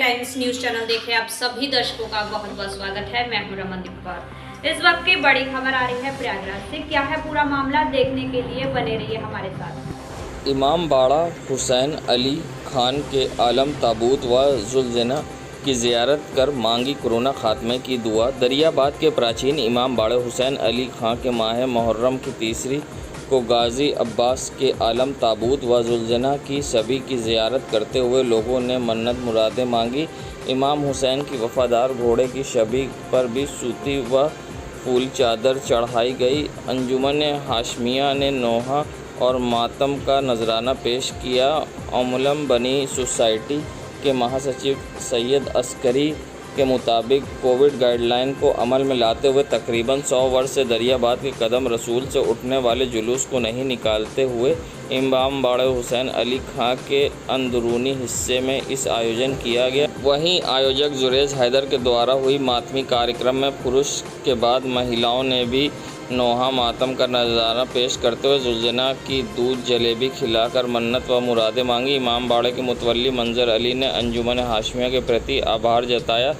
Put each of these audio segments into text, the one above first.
Times news channel देख रहे आप सभी दर्शकों का बहुत बहुत स्वागत है। मैं हूं रमनदीप कौर। इस वक्त की बड़ी खबर आ रही है प्रयागराज से। क्या है पूरा मामला, देखने के लिए बने रहिए हमारे साथ। इमामबाड़ा हुसैन अली खान के आलम ताबूत व जुलजना की ज़ियारत कर मांगी कोरोना खात्मे की दुआ। दरियाबाद के प्राचीन इमामबाड़ा हुसैन अली खां के माह मुहर्रम की तीसरी को गाजी अब्बास के आलम ताबूत व जुलजना की सभी की ज़ियारत करते हुए लोगों ने मन्नत मुरादें मांगी। इमाम हुसैन की वफ़ादार घोड़े की शबी पर भी सूती व फूल चादर चढ़ाई गई। अंजुमन हाशमिया ने नोहा और मातम का नजराना पेश किया। ओमलम बनी सोसाइटी के महासचिव सैयद अस्करी के मुताबिक कोविड गाइडलाइन को अमल में लाते हुए तकरीबन 100 वर्ष से दरियाबाद के कदम रसूल से उठने वाले जुलूस को नहीं निकालते हुए इमामबाड़ा हुसैन अली खां के अंदरूनी हिस्से में इस आयोजन किया गया। वहीं आयोजक जुरेज हैदर के द्वारा हुई मातमी कार्यक्रम में पुरुष के बाद महिलाओं ने भी नोहा मातम का नज़ारा पेश करते हुए जुलजना की दूध जलेबी खिलाकर मन्नत व मुरादें मांगी। इमामबाड़े के मुतवल्ली मंजर अली ने अंजुमन हाशमिया के प्रति आभार जताया।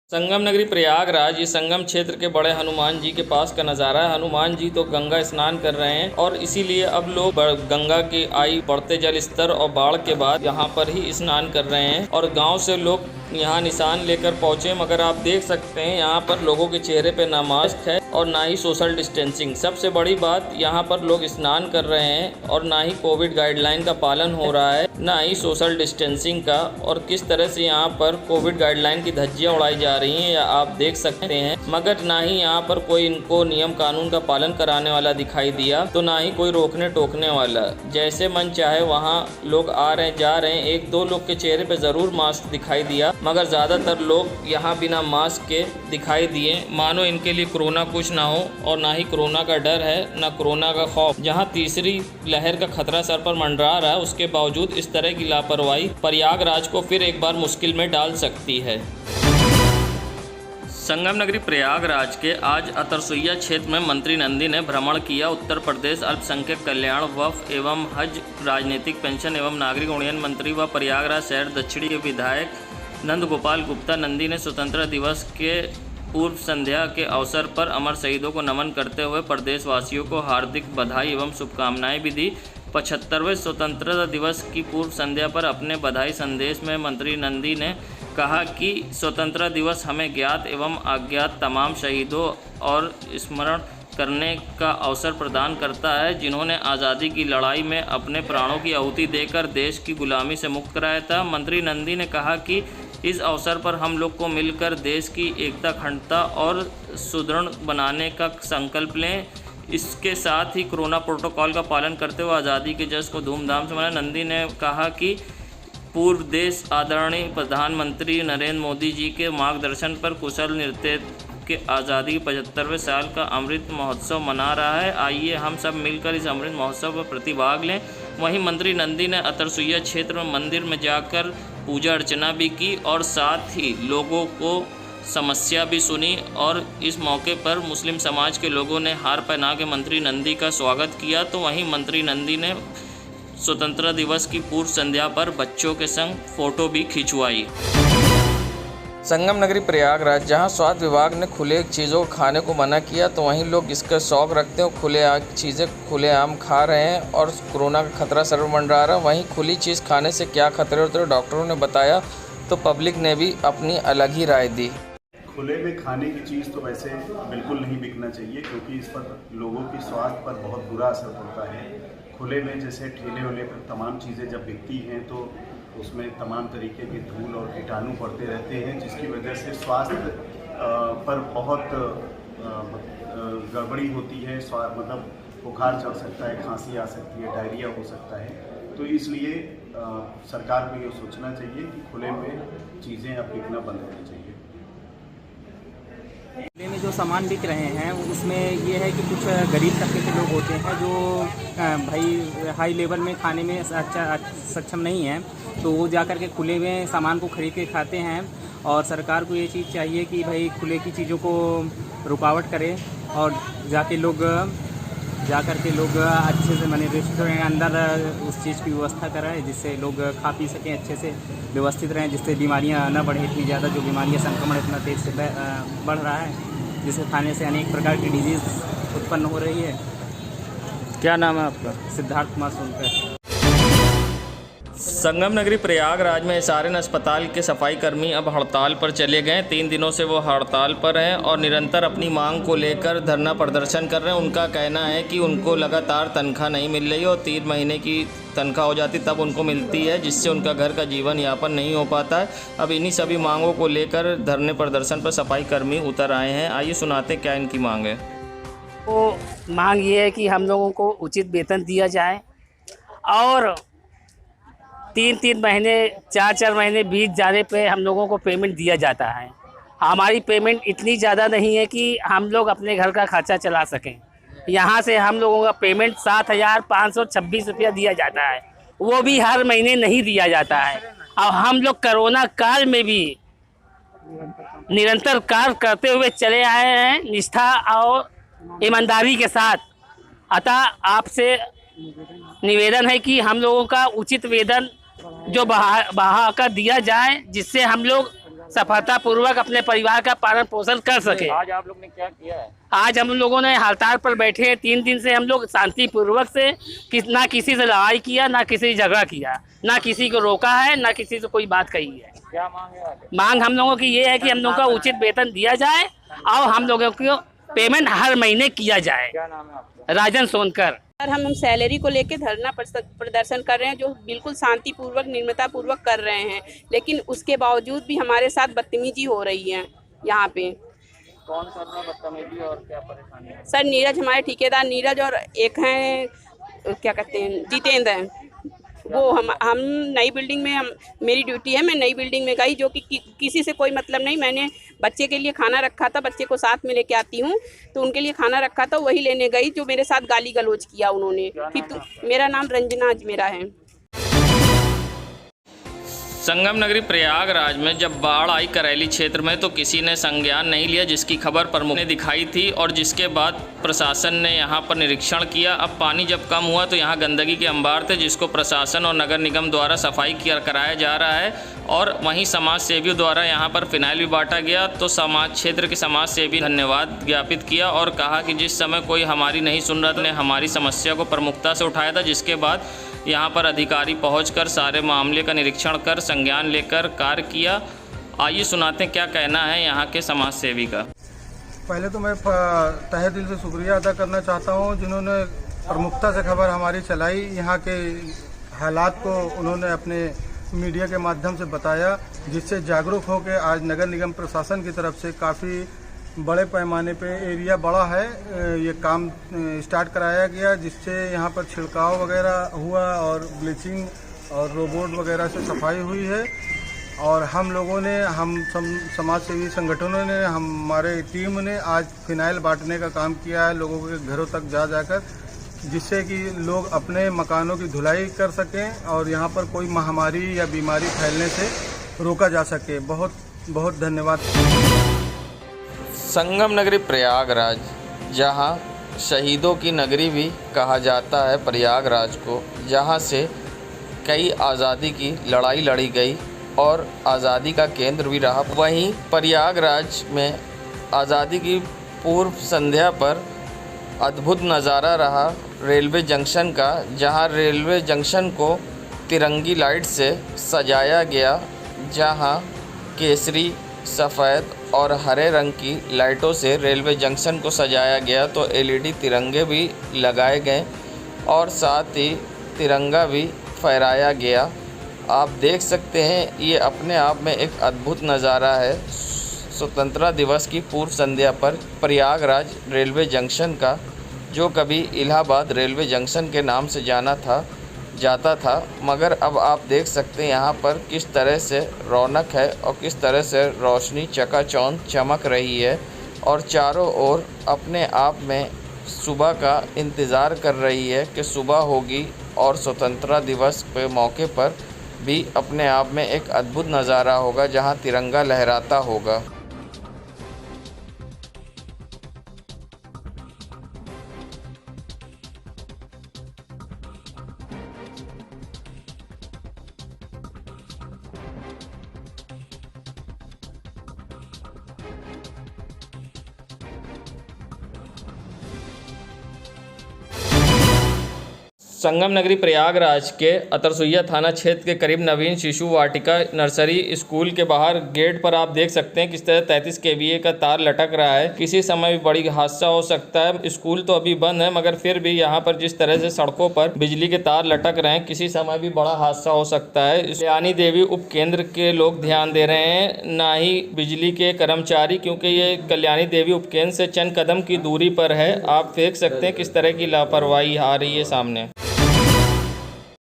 संगम नगरी प्रयागराज, इस संगम क्षेत्र के बड़े हनुमान जी के पास का नज़ारा है। हनुमान जी तो गंगा स्नान कर रहे हैं और इसीलिए अब लोग गंगा की आई बढ़ते जल स्तर और बाढ़ के बाद यहाँ पर ही स्नान कर रहे हैं और गांव से लोग यहाँ निशान लेकर पहुँचे। मगर आप देख सकते हैं यहाँ पर लोगों के चेहरे पे ना मास्क है और ना ही सोशल डिस्टेंसिंग। सबसे बड़ी बात, यहाँ पर लोग स्नान कर रहे हैं और ना ही कोविड गाइडलाइन का पालन हो रहा है, ना ही सोशल डिस्टेंसिंग का। और किस तरह से यहाँ पर कोविड गाइडलाइन की धज्जियाँ उड़ाई जा रही हैं या आप देख सकते हैं। मगर ना ही यहाँ पर कोई इनको नियम कानून का पालन कराने वाला दिखाई दिया, तो ना ही कोई रोकने टोकने वाला। जैसे मन चाहे वहाँ लोग आ रहे हैं, जा रहे हैं। एक दो लोग के चेहरे पे ज़रूर मास्क दिखाई दिया, मगर ज़्यादातर लोग यहाँ बिना मास्क के दिखाई दिए, मानो इनके लिए कोरोना कुछ ना हो और ना ही कोरोना का डर है, ना कोरोना का खौफ। जहाँ तीसरी लहर का खतरा सर पर मंडरा रहा है, उसके बावजूद इस तरह की लापरवाही प्रयागराज को फिर एक बार मुश्किल में डाल सकती है। संगम नगरी प्रयागराज के आज अतरसुइया क्षेत्र में मंत्री नंदी ने भ्रमण किया। उत्तर प्रदेश अल्पसंख्यक कल्याण वक्फ एवं हज, राजनीतिक पेंशन एवं नागरिक उड्डयन मंत्री व प्रयागराज शहर दक्षिणी के विधायक नंद गोपाल गुप्ता नंदी ने स्वतंत्रता दिवस के पूर्व संध्या के अवसर पर अमर शहीदों को नमन करते हुए प्रदेशवासियों को हार्दिक बधाई एवं शुभकामनाएं भी दी। 75वें स्वतंत्रता दिवस की पूर्व संध्या पर अपने बधाई संदेश में मंत्री नंदी ने कहा कि स्वतंत्रता दिवस हमें ज्ञात एवं अज्ञात तमाम शहीदों और स्मरण करने का अवसर प्रदान करता है, जिन्होंने आज़ादी की लड़ाई में अपने प्राणों की आहुति देकर देश की गुलामी से मुक्त कराया था। मंत्री नंदी ने कहा कि इस अवसर पर हम लोग को मिलकर देश की एकता, अखंडता और सुदृढ़ बनाने का संकल्प लें। इसके साथ ही कोरोना प्रोटोकॉल का पालन करते हुए आज़ादी के जश्न को धूमधाम से मनाएं। नंदी ने कहा कि पूर्व देश आदरणीय प्रधानमंत्री नरेंद्र मोदी जी के मार्गदर्शन पर कुशल नेतृत्व के आज़ादी के 75वें साल का अमृत महोत्सव मना रहा है। आइए हम सब मिलकर इस अमृत महोत्सव पर प्रतिभाग लें। वहीं मंत्री नंदी ने अतरसुइया क्षेत्र में मंदिर में जाकर पूजा अर्चना भी की और साथ ही लोगों को समस्या भी सुनी। और इस मौके पर मुस्लिम समाज के लोगों ने हार पहना के मंत्री नंदी का स्वागत किया। तो वहीं मंत्री नंदी ने स्वतंत्रता दिवस की पूर्व संध्या पर बच्चों के संग फोटो भी खिंचवाई। संगम नगरी प्रयागराज, जहां स्वास्थ्य विभाग ने खुले चीज़ों को खाने को मना किया, तो वहीं लोग इसका शौक रखते हैं, खुले चीज़ें खुलेआम खा रहे हैं और कोरोना का खतरा सर पर मंडरा रहा है। वहीं खुली चीज़ खाने से क्या खतरे होते हैं डॉक्टरों ने बताया, तो पब्लिक ने भी अपनी अलग ही राय दी। खुले में खाने की चीज़ तो वैसे बिल्कुल नहीं बिकना चाहिए, क्योंकि इस पर लोगों की स्वास्थ्य पर बहुत बुरा असर पड़ता है। खुले में जैसे ठेले वेले पर तमाम चीज़ें जब बिकती हैं तो उसमें तमाम तरीके के धूल और कीटाणु पड़ते रहते हैं, जिसकी वजह से स्वास्थ्य पर बहुत गड़बड़ी होती है। मतलब बुखार चढ़ सकता है, खांसी आ सकती है, डायरिया हो सकता है। तो इसलिए सरकार को ये सोचना चाहिए कि खुले में चीज़ें अब बिकना बंद होनी चाहिए। खुले में जो सामान बिक रहे हैं उसमें ये है कि कुछ गरीब तबके के लोग होते हैं जो भाई हाई लेवल में खाने में सक्षम नहीं है, तो वो जाकर के खुले में सामान को खरीद के खाते हैं। और सरकार को ये चीज़ चाहिए कि भाई खुले की चीज़ों को रुकावट करे और जाकर के लोग अच्छे से माने रेस्टोरेंट अंदर उस चीज़ की व्यवस्था कराएं, जिससे लोग खा पी सकें, अच्छे से व्यवस्थित रहें, जिससे बीमारियां न बढ़े इतनी ज़्यादा, जो बीमारियां संक्रमण इतना तेज़ से बढ़ रहा है, जिसे खाने से अनेक प्रकार की डिजीज़ उत्पन्न हो रही है। क्या नाम है आपका? सिद्धार्थ कुमार सोनकर। संगम नगरी प्रयागराज में एसआरएन अस्पताल के सफाई कर्मी अब हड़ताल पर चले गए। 3 दिनों से वो हड़ताल पर हैं और निरंतर अपनी मांग को लेकर धरना प्रदर्शन कर रहे हैं। उनका कहना है कि उनको लगातार तनख्वाह नहीं मिल रही है और 3 महीने की तनख्वाह हो जाती तब उनको मिलती है, जिससे उनका घर का जीवन यापन नहीं हो पाता है। अब इन्हीं सभी मांगों को लेकर धरने प्रदर्शन पर सफाई कर्मी उतर आए हैं। आइए सुनाते क्या इनकी मांग है। तो मांग ये है कि हम लोगों को उचित वेतन दिया जाए और 3-3 महीने 4-4 महीने बीत जाने पे हम लोगों को पेमेंट दिया जाता है। हमारी पेमेंट इतनी ज़्यादा नहीं है कि हम लोग अपने घर का खर्चा चला सकें। यहाँ से हम लोगों का पेमेंट 7,526 रुपया दिया जाता है, वो भी हर महीने नहीं दिया जाता है। और हम लोग कोरोना काल में भी निरंतर कार्य करते हुए चले आए हैं निष्ठा और ईमानदारी के साथ। अतः आपसे निवेदन है कि हम लोगों का उचित वेतन जो बढ़ा कर दिया जाए, जिससे हम लोग सफलतापूर्वक अपने परिवार का पालन पोषण कर सके। आज आप लोग ने क्या किया है? आज हम लोगों ने हड़ताल पर बैठे 3 दिन से हम लोग शांतिपूर्वक से ना किसी से लड़ाई किया, ना किसी से झगड़ा किया, ना किसी को रोका है, ना किसी से कोई बात कही है। क्या मांग है? मांग हम लोगों की ये है कि हम लोगों का उचित वेतन दिया जाए और हम लोगों को पेमेंट हर महीने किया जाए। क्या नाम है आपका? राजन सोनकर। सर, हम सैलरी को लेकर धरना प्रदर्शन कर रहे हैं, जो बिल्कुल शांतिपूर्वक निर्मता पूर्वक कर रहे हैं, लेकिन उसके बावजूद भी हमारे साथ बदतमीजी हो रही है यहाँ पे। कौन कर रहा है बदतमीजी और क्या परेशानी है? सर, नीरज, हमारे ठेकेदार नीरज और एक हैं क्या कहते हैं जितेंद्र हैं, वो हम नई बिल्डिंग में मेरी ड्यूटी है, मैं नई बिल्डिंग में गई, जो कि किसी से कोई मतलब नहीं। मैंने बच्चे के लिए खाना रखा था, बच्चे को साथ में लेके आती हूँ, तो उनके लिए खाना रखा था, वही लेने गई, जो मेरे साथ गाली गलौज किया उन्होंने। मेरा नाम रंजना अजमेरा है। संगम नगरी प्रयागराज में जब बाढ़ आई करैली क्षेत्र में तो किसी ने संज्ञान नहीं लिया, जिसकी खबर प्रमुख ने दिखाई थी और जिसके बाद प्रशासन ने यहां पर निरीक्षण किया। अब पानी जब कम हुआ तो यहां गंदगी के अंबार थे, जिसको प्रशासन और नगर निगम द्वारा सफाई कराया जा रहा है और वहीं समाज सेवियों द्वारा यहां पर फिनाइल भी बांटा गया। तो समाज क्षेत्र के समाज सेवी धन्यवाद ज्ञापित किया और कहा कि जिस समय कोई हमारी नहीं सुन रहा ने हमारी समस्या को प्रमुखता से उठाया था, जिसके बाद यहाँ पर अधिकारी पहुंचकर सारे मामले का निरीक्षण कर संज्ञान लेकर कार्य किया। आइए सुनाते हैं क्या कहना है यहाँ के समाज सेवी का। पहले तो मैं तहे दिल से शुक्रिया अदा करना चाहता हूँ जिन्होंने प्रमुखता से खबर हमारी चलाई। यहाँ के हालात को उन्होंने अपने मीडिया के माध्यम से बताया, जिससे जागरूक होकर आज नगर निगम प्रशासन की तरफ से काफ़ी बड़े पैमाने पे एरिया बड़ा है ये काम स्टार्ट कराया गया, जिससे यहाँ पर छिड़काव वगैरह हुआ और ब्लीचिंग और रोबोट वगैरह से सफाई हुई है। और हम लोगों ने समाज सेवी संगठनों ने हमारे टीम ने आज फिनाइल बांटने का काम किया है लोगों के घरों तक जाकर, जिससे कि लोग अपने मकानों की धुलाई कर सकें और यहाँ पर कोई महामारी या बीमारी फैलने से रोका जा सके। बहुत बहुत धन्यवाद। संगम नगरी प्रयागराज, जहां शहीदों की नगरी भी कहा जाता है प्रयागराज को, जहां से कई आज़ादी की लड़ाई लड़ी गई और आज़ादी का केंद्र भी रहा। वहीं प्रयागराज में आज़ादी की पूर्व संध्या पर अद्भुत नज़ारा रहा रेलवे जंक्शन का, जहां रेलवे जंक्शन को तिरंगी लाइट से सजाया गया, जहां केसरी, सफ़ेद और हरे रंग की लाइटों से रेलवे जंक्शन को सजाया गया। तो एलईडी तिरंगे भी लगाए गए और साथ ही तिरंगा भी फहराया गया। आप देख सकते हैं ये अपने आप में एक अद्भुत नज़ारा है। स्वतंत्रता दिवस की पूर्व संध्या पर प्रयागराज रेलवे जंक्शन का, जो कभी इलाहाबाद रेलवे जंक्शन के नाम से जाता था, मगर अब आप देख सकते हैं यहाँ पर किस तरह से रौनक है और किस तरह से रोशनी चकाचौंध चमक रही है और चारों ओर अपने आप में सुबह का इंतज़ार कर रही है कि सुबह होगी और स्वतंत्रता दिवस के मौके पर भी अपने आप में एक अद्भुत नज़ारा होगा जहाँ तिरंगा लहराता होगा। संगम नगरी प्रयागराज के अतरसुइया थाना क्षेत्र के करीब नवीन शिशु वाटिका नर्सरी स्कूल के बाहर गेट पर आप देख सकते हैं किस तरह 33 kVA का तार लटक रहा है। किसी समय भी बड़ी हादसा हो सकता है। स्कूल तो अभी बंद है, मगर फिर भी यहाँ पर जिस तरह से सड़कों पर बिजली के तार लटक रहे हैं, किसी समय भी बड़ा हादसा हो सकता है। कल्याणी देवी उप केंद्र के लोग ध्यान दे रहे हैं, ना ही बिजली के कर्मचारी, क्योंकि ये कल्याणी देवी उप केंद्र से चंद कदम की दूरी पर है। आप देख सकते हैं किस तरह की लापरवाही आ रही है सामने।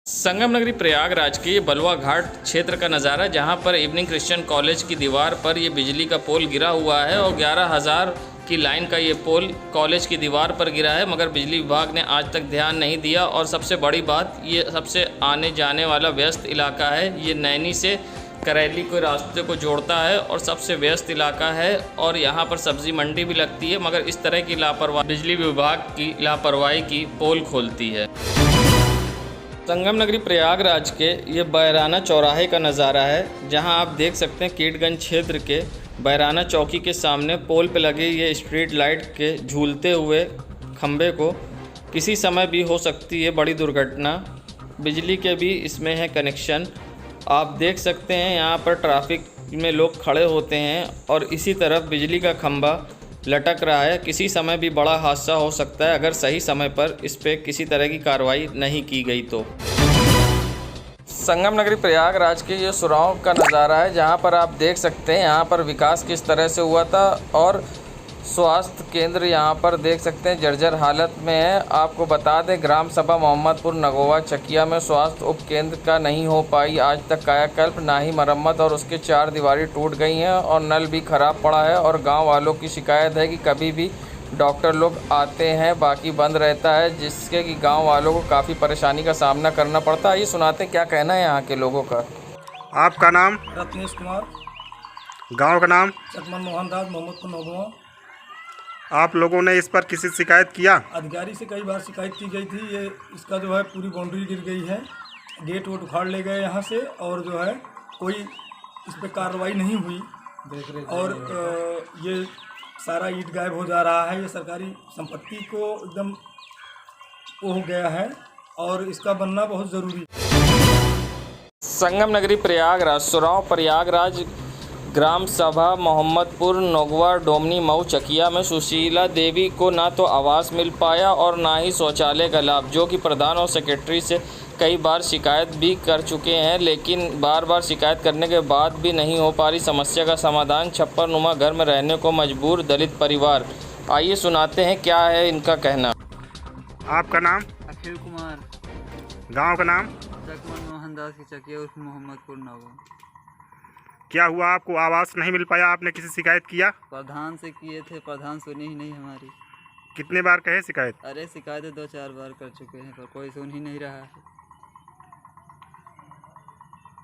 संगम नगरी प्रयागराज के बलुआ घाट क्षेत्र का नज़ारा, जहां पर इवनिंग क्रिश्चियन कॉलेज की दीवार पर ये बिजली का पोल गिरा हुआ है और 11,000 की लाइन का ये पोल कॉलेज की दीवार पर गिरा है, मगर बिजली विभाग ने आज तक ध्यान नहीं दिया। और सबसे बड़ी बात, ये सबसे आने जाने वाला व्यस्त इलाका है। ये नैनी से करैली के रास्ते को जोड़ता है और सबसे व्यस्त इलाका है और यहाँ पर सब्जी मंडी भी लगती है, मगर इस तरह की लापरवाही, बिजली विभाग की लापरवाही की पोल खोलती है। संगम नगरी प्रयागराज के ये बैराना चौराहे का नज़ारा है, जहां आप देख सकते हैं कीटगंज क्षेत्र के बैराना चौकी के सामने पोल पे लगे ये स्ट्रीट लाइट के झूलते हुए खंबे को किसी समय भी हो सकती है बड़ी दुर्घटना। बिजली के भी इसमें है कनेक्शन। आप देख सकते हैं यहाँ पर ट्रैफिक में लोग खड़े होते हैं और इसी तरफ बिजली का खंभा लटक रहा है। किसी समय भी बड़ा हादसा हो सकता है अगर सही समय पर इस पर किसी तरह की कार्रवाई नहीं की गई तो। संगम नगरी प्रयागराज के ये सुराहों का नज़ारा है, जहाँ पर आप देख सकते हैं यहाँ पर विकास किस तरह से हुआ था और स्वास्थ्य केंद्र यहाँ पर देख सकते हैं जर्जर हालत में है। आपको बता दें, ग्राम सभा मोहम्मदपुर नगोवा चकिया में स्वास्थ्य उप केंद्र का नहीं हो पाई आज तक कायाकल्प, ना ही मरम्मत, और उसके 4 दीवारें टूट गई हैं और नल भी ख़राब पड़ा है। और गांव वालों की शिकायत है कि कभी भी डॉक्टर लोग आते हैं, बाकी बंद रहता है, जिसके कि गाँव वालों को काफ़ी परेशानी का सामना करना पड़ता है। ये सुनाते हैं क्या कहना है यहाँ के लोगों का। आपका नाम? रत्नेश कुमार। गांव का नाम? चकमन मोहनदास, मोहम्मदपुर नगोवा। आप लोगों ने इस पर किसी से शिकायत किया? अधिकारी से कई बार शिकायत की गई थी। ये इसका जो है पूरी बाउंड्री गिर गई है, गेट वोट उखाड़ ले गए यहाँ से, और जो है कोई इस पर कार्रवाई नहीं हुई। और ये सारा ईंट गायब हो जा रहा है। ये सरकारी संपत्ति को एकदम वो हो गया है और इसका बनना बहुत ज़रूरी है। संगम नगरी प्रयागराज सुराव प्रयागराज ग्राम सभा मोहम्मदपुर नगवा डोमनी मऊ चकिया में सुशीला देवी को ना तो आवास मिल पाया और ना ही शौचालय का लाभ, जो कि प्रधान और सेक्रेटरी से कई बार शिकायत भी कर चुके हैं, लेकिन बार बार शिकायत करने के बाद भी नहीं हो पा रही समस्या का समाधान। छप्पर नुमा घर में रहने को मजबूर दलित परिवार। आइए सुनाते हैं क्या है इनका कहना। आपका नाम? अखिल कुमार। गांव का नाम? चकमन मोहनदास की चकिया उर्फ मोहम्मदपुर नगवा। क्या हुआ, आपको आवास नहीं मिल पाया? आपने किसी शिकायत किया? प्रधान से किए थे, प्रधान सुनी ही नहीं हमारी। कितने बार कहे शिकायत? अरे शिकायतें 2-4 बार कर चुके हैं पर कोई सुन ही नहीं रहा है।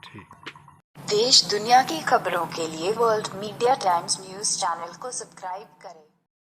ठीक। देश दुनिया की खबरों के लिए world media times news channel को सब्सक्राइब करें।